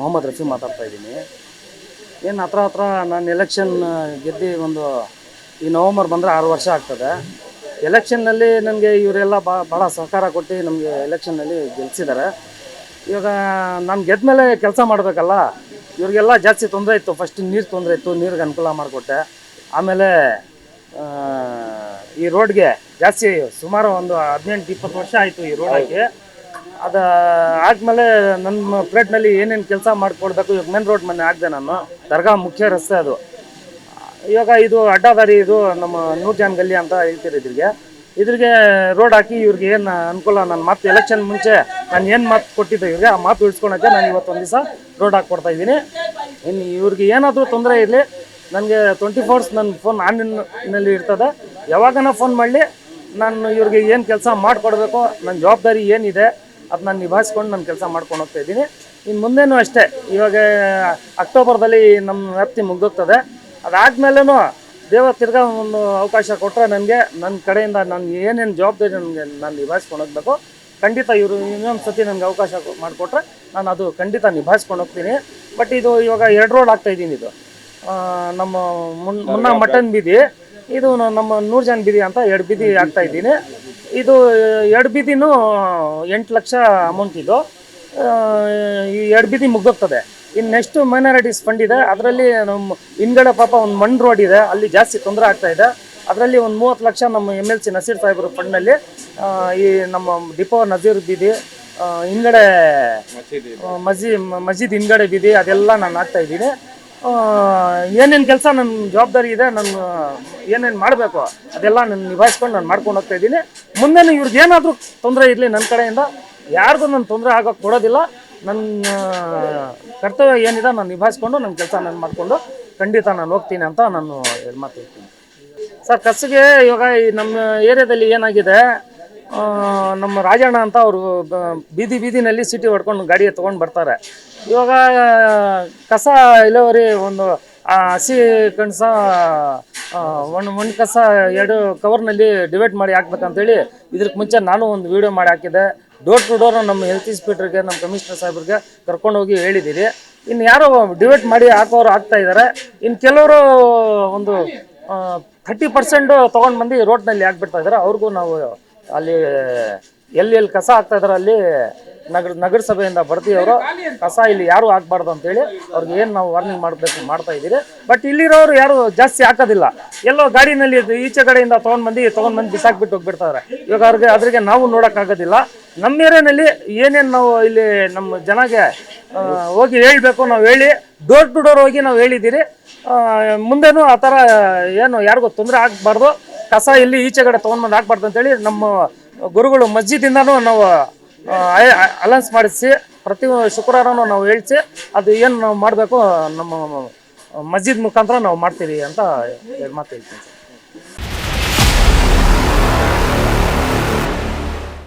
ಮೊಹಮ್ಮದ್ ರಫಿ ಮಾತಾಡ್ತಾ ಇದ್ದೀನಿ. ಏನು ಹತ್ರ ನಾನು ಎಲೆಕ್ಷನ್ ಗೆದ್ದು ಈ ನವಂಬರ್ ಬಂದರೆ 6 ವರ್ಷ ಆಗ್ತದೆ. ಎಲೆಕ್ಷನ್ನಲ್ಲಿ ನನಗೆ ಇವರೆಲ್ಲ ಭಾಳ ಸಹಕಾರ ಕೊಟ್ಟು ನಮಗೆ ಎಲೆಕ್ಷನ್ನಲ್ಲಿ ಗೆಲ್ಲಿಸಿದ್ದಾರೆ. ಇವಾಗ ನಾನು ಗೆದ್ದ ಮೇಲೆ ಕೆಲಸ ಮಾಡಬೇಕಲ್ಲ. ಇವ್ರಿಗೆಲ್ಲ ಜಾಸ್ತಿ ತೊಂದರೆ ಇತ್ತು. ಫಸ್ಟ್ ನೀರು ತೊಂದರೆ ಇತ್ತು, ನೀರಿಗೆ ಅನುಕೂಲ ಮಾಡಿಕೊಟ್ಟೆ. ಆಮೇಲೆ ಈ ರೋಡ್ಗೆ ಜಾಸ್ತಿ ಸುಮಾರು ಒಂದು 18-20 ವರ್ಷ ಆಯಿತು ಈ ರೋಡ್ ಹಾಕಿ. ಅದು ಆದಮೇಲೆ ನನ್ನ ಪ್ಲೇಟ್ನಲ್ಲಿ ಏನೇನು ಕೆಲಸ ಮಾಡಿಕೊಡ್ಬೇಕು. ಇವಾಗ ಮೇನ್ ರೋಡ್ ಮನೆ ಹಾಕಿದೆ ನಾನು. ದರ್ಗಾ ಮುಖ್ಯ ರಸ್ತೆ ಅದು. ಇವಾಗ ಇದು ಅಡ್ಡದಾರಿ, ಇದು ನಮ್ಮ ನೂರ್ಜಾನ್ ಗಲ್ಲಿ ಅಂತ ಹೇಳ್ತೀರಿ. ಇದ್ರಿಗೆ ರೋಡ್ ಹಾಕಿ ಇವ್ರಿಗೆ ಏನು ಅನುಕೂಲ. ನನ್ನ ಮಾತು ಎಲೆಕ್ಷನ್ ಮುಂಚೆ ನಾನು ಏನು ಮಾತು ಕೊಟ್ಟಿದ್ದೆ ಇವ್ರಿಗೆ, ಆ ಮಾತು ಉಳಿಸ್ಕೊಳಕ್ಕೆ ನಾನು ಇವತ್ತು ಒಂದು ದಿವಸ ರೋಡ್ ಹಾಕ್ಕೊಡ್ತಾ ಇದ್ದೀನಿ. ಇನ್ನು ಇವ್ರಿಗೆ ಏನಾದರೂ ತೊಂದರೆ ಇರಲಿ, ನನಗೆ 24 hours ನನ್ನ ಫೋನ್ ಆನ್ನಲ್ಲಿ ಇರ್ತದೆ. ಯಾವಾಗನ ಫೋನ್ ಮಾಡಲಿ, ನಾನು ಇವ್ರಿಗೆ ಏನು ಕೆಲಸ ಮಾಡಿಕೊಡ್ಬೇಕು, ನನ್ನ ಜವಾಬ್ದಾರಿ ಏನಿದೆ ಅದು ನಾನು ನಿಭಾಯಿಸ್ಕೊಂಡು ನಾನು ಕೆಲಸ ಮಾಡ್ಕೊಂಡು ಹೋಗ್ತಾ ಇದ್ದೀನಿ. ಇನ್ನು ಮುಂದೇನೂ ಅಷ್ಟೇ. ಇವಾಗ ಅಕ್ಟೋಬರ್ದಲ್ಲಿ ನಮ್ಮ ವ್ಯಾಪ್ತಿ ಮುಗಿದೋಗ್ತದೆ. ಅದಾದಮೇಲೂ ದೇವ ತಿರ್ಗಾ ಒಂದು ಅವಕಾಶ ಕೊಟ್ಟರೆ ನನಗೆ ನನ್ನ ಕಡೆಯಿಂದ ನಾನು ಏನೇನು ಜವಾಬ್ದಾರಿ ನನಗೆ ನಾನು ನಿಭಾಯಿಸ್ಕೊಂಡು ಹೋಗ್ಬೇಕು. ಖಂಡಿತ ಇವರು ಇನ್ನೊಂದು ಸತಿ ನನಗೆ ಅವಕಾಶ ಮಾಡಿಕೊಟ್ರೆ ನಾನು ಅದು ಖಂಡಿತ ನಿಭಾಯಿಸ್ಕೊಂಡು ಹೋಗ್ತೀನಿ. ಬಟ್ ಇದು ಇವಾಗ 2 ರೋಡ್ ಆಗ್ತಾಯಿದ್ದೀನಿ. ಇದು ನಮ್ಮ ಮುನ್ನ ಮಟನ್ ಬೀದಿ, ಇದು ನಮ್ಮ ನೂರ್ಜಾನ್ ಬೀದಿ ಅಂತ 2 ಬೀದಿ ಆಗ್ತಾಯಿದ್ದೀನಿ. ಇದು 2 ಬೀದಿನೂ 8 ಲಕ್ಷ ಅಮೌಂಟ್. ಇದು ಈ 2 ಬೀದಿ ಮುಗ್ದೋಗ್ತದೆ. ಇನ್ನು ನೆಕ್ಸ್ಟ್ ಮೈನಾರಿಟೀಸ್ ಫಂಡ್ ಇದೆ. ಅದರಲ್ಲಿ ನಮ್ಮ ಹಿಂದ್ಗಡೆ ಪಾಪ ಒಂದು ಮಣ್ಣು ರೋಡ್ ಇದೆ, ಅಲ್ಲಿ ಜಾಸ್ತಿ ತೊಂದರೆ ಆಗ್ತಾಯಿದೆ. ಅದರಲ್ಲಿ ಒಂದು 30 ಲಕ್ಷ ನಮ್ಮ MLC ನಸೀರ್ ಸಾಹೇಬ್ರ ಫಂಡ್ನಲ್ಲಿ ಈ ನಮ್ಮ ಡಿಪೋ ನಜೀರ್ ಬೀದಿ, ಹಿಂದ್ಗಡೆ ಮಸ್ಜಿದ್ ಹಿಂದ್ಗಡೆ ಬೀದಿ, ಅದೆಲ್ಲ ನಾನು ಹಾಕ್ತಾಯಿದ್ದೀನಿ. ಏನೇನು ಕೆಲಸ ನನ್ನ ಜವಾಬ್ದಾರಿ ಇದೆ, ನಾನು ಏನೇನು ಮಾಡಬೇಕು ಅದೆಲ್ಲ ನಾನು ನಿಭಾಯಿಸ್ಕೊಂಡು ನಾನು ಮಾಡ್ಕೊಂಡು ಹೋಗ್ತಾ ಇದ್ದೀನಿ. ಮುಂದೆನೂ ಇವ್ರಿಗೆ ಏನಾದರೂ ತೊಂದರೆ ಇರಲಿ, ನನ್ನ ಕಡೆಯಿಂದ ಯಾರಿಗೂ ನಾನು ತೊಂದರೆ ಆಗೋಕ್ಕೆ ಕೊಡೋದಿಲ್ಲ. ನನ್ನ ಕರ್ತವ್ಯ ಏನಿದೆ ನಾನು ನಿಭಾಯಿಸ್ಕೊಂಡು ನನ್ನ ಕೆಲಸ ನಾನು ಮಾಡಿಕೊಂಡು ಖಂಡಿತ ನಾನು ಹೋಗ್ತೀನಿ ಅಂತ ನಾನು ಮಾತು ಹೇಳ್ತೀನಿ. ಸರ್, ಕಸಿಗೆ ಇವಾಗ ಈ ನಮ್ಮ ಏರಿಯಾದಲ್ಲಿ ಏನಾಗಿದೆ, ನಮ್ಮ ರಾಜಣ್ಣ ಅಂತ ಅವರು ಬೀದಿನಲ್ಲಿ ಸಿಟಿ ಹೊಡ್ಕೊಂಡು ಗಾಡಿ ತೊಗೊಂಡು ಬರ್ತಾರೆ. ಇವಾಗ ಕಸ ಇಲ್ಲವರಿ ಒಂದು ಹಸಿ ಕಣಸ ಒಂದು ಕಸ 2 ಕವರ್ನಲ್ಲಿ ಡಿವೈಡ್ ಮಾಡಿ ಹಾಕ್ಬೇಕಂತೇಳಿ ಇದಕ್ಕೆ ಮುಂಚೆ ನಾನು ಒಂದು ವೀಡಿಯೋ ಮಾಡಿ ಹಾಕಿದ್ದೆ. ಡೋರ್ ಟು ಡೋರ್ ನಮ್ಮ ಹೆಲ್ತ್ ಇನ್ಸ್ಪೆಕ್ಟರ್ಗೆ, ನಮ್ಮ ಕಮಿಷನರ್ ಸಾಹೇಬ್ರಿಗೆ ಕರ್ಕೊಂಡೋಗಿ ಹೇಳಿದ್ದೀರಿ. ಇನ್ನು ಯಾರೋ ಡಿವೈಡ್ ಮಾಡಿ ಹಾಕೋರು ಆಗ್ತಾ ಇದ್ದಾರೆ. ಇನ್ನು ಕೆಲವರು ಒಂದು 30% ತೊಗೊಂಡು ಬಂದು ರೋಡ್ನಲ್ಲಿ ಹಾಕ್ಬಿಡ್ತಾ ಇದ್ದಾರೆ. ಅವ್ರಿಗೂ ನಾವು ಅಲ್ಲಿ ಎಲ್ಲಿ ಕಸ ಹಾಕ್ತಾ ಇದ್ದಾರೆ ಅಲ್ಲಿ ನಗರಸಭೆಯಿಂದ ಬರ್ತೀವರು ಕಸ ಇಲ್ಲಿ ಯಾರು ಹಾಕ್ಬಾರ್ದು ಅಂತೇಳಿ ಅವ್ರಿಗೆ ಏನು ನಾವು ವಾರ್ನಿಂಗ್ ಮಾಡ್ತಾ ಇದ್ದೀರಿ. ಬಟ್ ಇಲ್ಲಿರೋರು ಯಾರು ಜಾಸ್ತಿ ಹಾಕೋದಿಲ್ಲ. ಎಲ್ಲೋ ಗಾಡಿನಲ್ಲಿ ಈಚೆ ಕಡೆಯಿಂದ ತೊಗೊಂಡ್ಬಂದು ಬಿಸಾಕ್ಬಿಟ್ಟು ಹೋಗ್ಬಿಡ್ತಾರೆ. ಇವಾಗ ಅದ್ರಿಗೆ ನಾವು ನೋಡೋಕ್ಕಾಗೋದಿಲ್ಲ. ನಮ್ಮ ಏರಿಯಾನಲ್ಲಿ ಏನೇನು ನಾವು ಇಲ್ಲಿ ನಮ್ಮ ಜನಗೆ ಹೋಗಿ ಹೇಳಬೇಕು, ನಾವು ಹೇಳಿ ಡೋರ್ ಟು ಡೋರ್ ಹೋಗಿ ನಾವು ಹೇಳಿದ್ದೀರಿ. ಮುಂದೆನೂ ಆ ಥರ ಏನು ಯಾರಿಗೂ ತೊಂದರೆ ಆಗಬಾರ್ದು, ಕಸ ಇಲ್ಲಿ ಈಚೆ ಕಡೆ ತೊಗೊಂಡ್ಬಂದು ಹಾಕ್ಬಾರ್ದು ಅಂತೇಳಿ ನಮ್ಮ ಗುರುಗಳು ಮಸ್ಜಿದಿಂದನೂ ನಾವು ಅಲೌನ್ಸ್ ಮಾಡಿಸಿ ಪ್ರತಿ ಶುಕ್ರವಾರನೂ ನಾವು ಹೇಳಿಸಿ ಅದು ಏನು ನಾವು ಮಾಡಬೇಕು ನಮ್ಮ ಮಸ್ಜಿದ್ ಮುಖಾಂತರ ನಾವು ಮಾಡ್ತೀವಿ ಅಂತ ಮಾತು ಹೇಳ್ತೀನಿ.